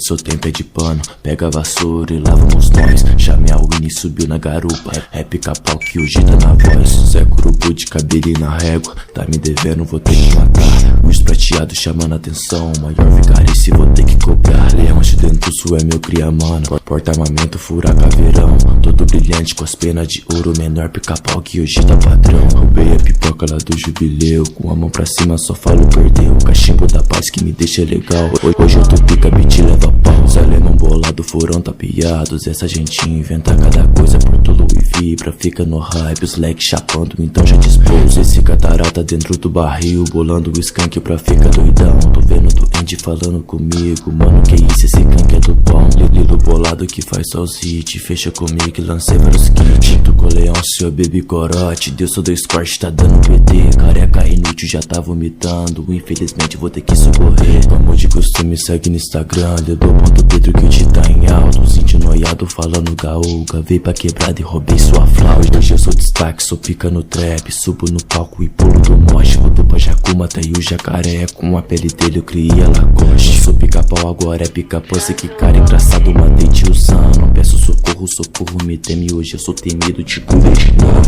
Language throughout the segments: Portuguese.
Seu tempo é de pano, pega a vassoura e lava uns nós. Chame a Winnie, subiu na garupa, é pica-pau que hoje tá na voz. Zé Curubu de cabelo na régua, tá me devendo, vou ter que matar. Os prateados chamando atenção, maior vigarice vou ter que cobrar. Leão de dentro, sul é meu cria, mano. Porta-armamento, fura caveirão, todo brilhante com as penas de ouro. Menor pica-pau que hoje tá padrão. Roubei a pipoca lá do jubileu, com a mão pra cima só falo perdeu. O cachimbo da paz que me deixa legal, hoje eu tô pica, beat leva pau. Os alemão bolado foram tapeados, essa gente inventa cada coisa por tolo e vibra. Fica no hype, os leques chapando, então já dispôs. Esse catarata dentro do barril, bolando o skunk pra ficar doidão. Tô vendo doente falando comigo, mano, que isso, esse gank é do bom. Lilo bolado que faz só os hits, fecha comigo e lancei vários kits. Tu com leão, seu baby corote, deu só 2 cortes, tá dando PT. Careca inútil já tá vomitando, infelizmente vou ter que socorrer. Como de costume, segue no Instagram, Lilo.Pedro que te tá em alto. Senti noiado falando gaúga, veio pra quebrada e roubei sua flauta. Hoje eu sou destaque, sou pica no trap, subo no palco e pulo do moche. Vou pra Jacuma, tá aí o jacaré, com a pele dele eu criei a Lacoste. Sou pica-pau, agora é pica-pau, sei que cara engraçado, matei tiozão. Não peço socorro, socorro me teme, hoje eu sou temido, tipo Vietnã.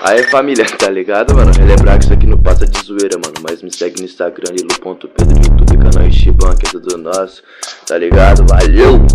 Aí família, tá ligado, mano? Relembrar que isso aqui não passa de zoeira, mano. Mas me segue no Instagram, Lilo.Pedro, YouTube, canal Ishiban, que é tudo nosso. Tá ligado? Valeu!